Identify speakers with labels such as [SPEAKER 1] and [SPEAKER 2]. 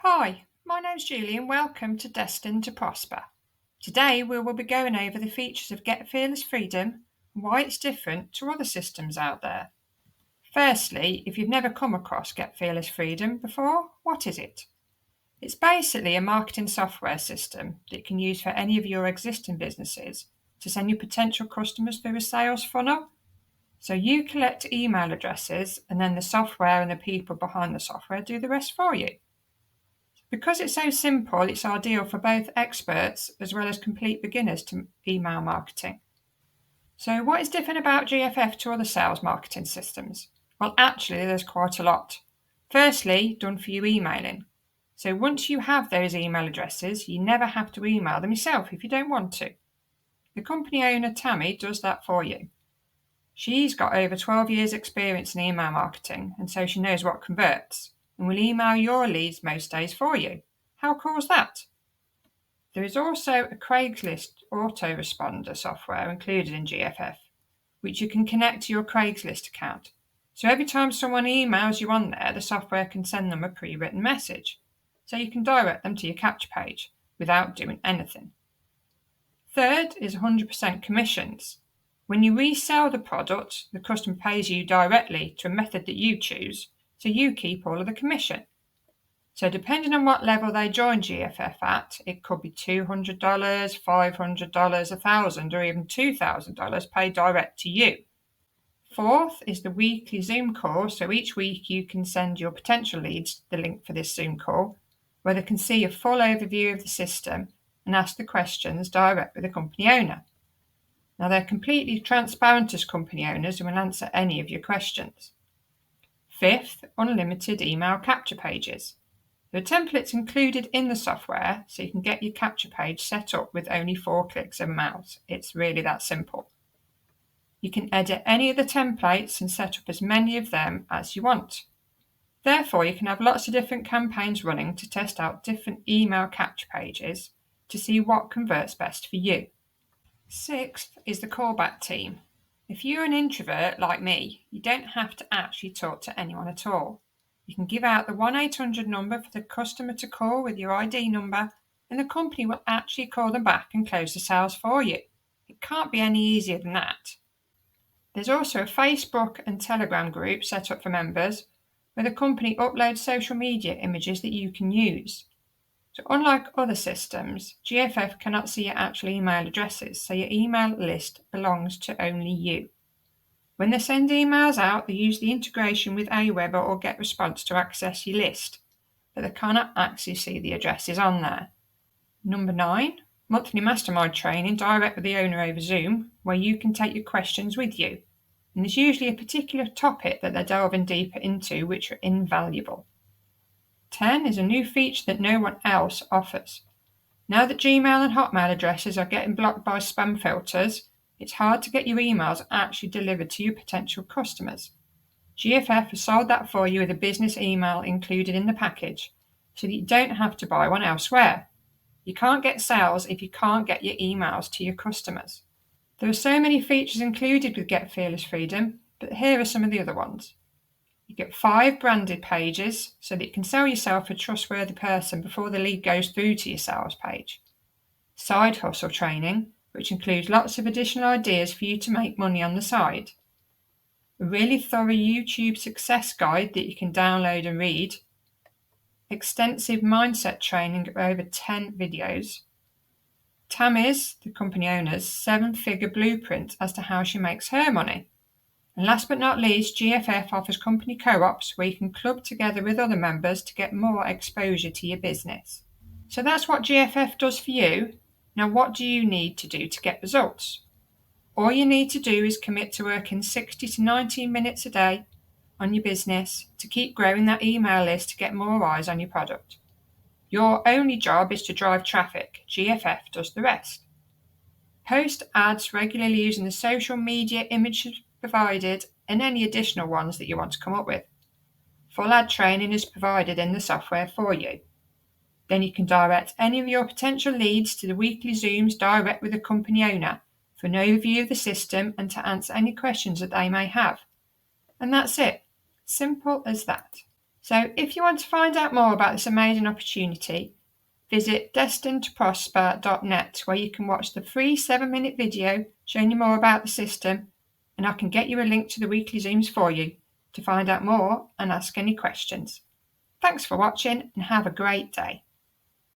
[SPEAKER 1] Hi, my name's Julie and welcome to Destined to Prosper. Today we will be going over the features of Get Fearless Freedom and why it's different to other systems out there. Firstly, if you've never come across Get Fearless Freedom before, what is it? It's basically a marketing software system that you can use for any of your existing businesses to send your potential customers through a sales funnel. So you collect email addresses and then the software and the people behind the software do the rest for you. Because it's so simple, it's ideal for both experts as well as complete beginners to email marketing. So what is different about GFF to other sales marketing systems? Well, actually, there's quite a lot. Firstly, done for you emailing. So once you have those email addresses, you never have to email them yourself if you don't want to. The company owner, Tammy, does that for you. She's got over 12 years experience in email marketing, and so she knows what converts and will email your leads most days for you. How cool is that? There is also a Craigslist autoresponder software included in GFF, which you can connect to your Craigslist account. So every time someone emails you on there, the software can send them a pre-written message. So you can direct them to your capture page without doing anything. Third is 100% commissions. When you resell the product, the customer pays you directly to a method that you choose, so you keep all of the commission. So depending on what level they join GFF at, it could be $200, $500, $1,000, or even $2,000 paid direct to you. Fourth is the weekly Zoom call. So each week you can send your potential leads the link for this Zoom call, where they can see a full overview of the system and ask the questions direct with the company owner. Now, they're completely transparent as company owners and will answer any of your questions. Fifth, unlimited email capture pages. There are templates included in the software, so you can get your capture page set up with only 4 clicks of a mouse. It's really that simple. You can edit any of the templates and set up as many of them as you want. Therefore, you can have lots of different campaigns running to test out different email capture pages to see what converts best for you. Sixth is the callback team. If you're an introvert like me, you don't have to actually talk to anyone at all. You can give out the 1-800 number for the customer to call with your ID number, and the company will actually call them back and close the sales for you. It can't be any easier than that. There's also a Facebook and Telegram group set up for members, where the company uploads social media images that you can use. So unlike other systems, GFF cannot see your actual email addresses, so your email list belongs to only you. When they send emails out, they use the integration with Aweber or GetResponse to access your list, but they cannot actually see the addresses on there. Number 9, monthly mastermind training direct with the owner over Zoom, where you can take your questions with you. And there's usually a particular topic that they're delving deeper into, which are invaluable. 10 is a new feature that no one else offers. Now that Gmail and Hotmail addresses are getting blocked by spam filters, it's hard to get your emails actually delivered to your potential customers. GFF has solved that for you with a business email included in the package, so that you don't have to buy one elsewhere. You can't get sales if you can't get your emails to your customers. There are so many features included with Get Fearless Freedom, but here are some of the other ones. You get 5 branded pages so that you can sell yourself a trustworthy person before the lead goes through to your sales page. Side hustle training, which includes lots of additional ideas for you to make money on the side. A really thorough YouTube success guide that you can download and read. Extensive mindset training of over 10 videos. Tammy's, the company owner's, 7-figure blueprint as to how she makes her money. And last but not least, GFF offers company co-ops where you can club together with other members to get more exposure to your business. So that's what GFF does for you. Now, what do you need to do to get results? All you need to do is commit to working 60 to 90 minutes a day on your business to keep growing that email list to get more eyes on your product. Your only job is to drive traffic. GFF does the rest. Post ads regularly using the social media images provided and any additional ones that you want to come up with. Full ad training is provided in the software for you. Then you can direct any of your potential leads to the weekly Zooms direct with the company owner for an overview of the system and to answer any questions that they may have. And that's it. Simple as that. So if you want to find out more about this amazing opportunity, visit destinedtoprosper.net, where you can watch the free 7-minute video showing you more about the system, and I can get you a link to the weekly Zooms for you to find out more and ask any questions. Thanks for watching and have a great day.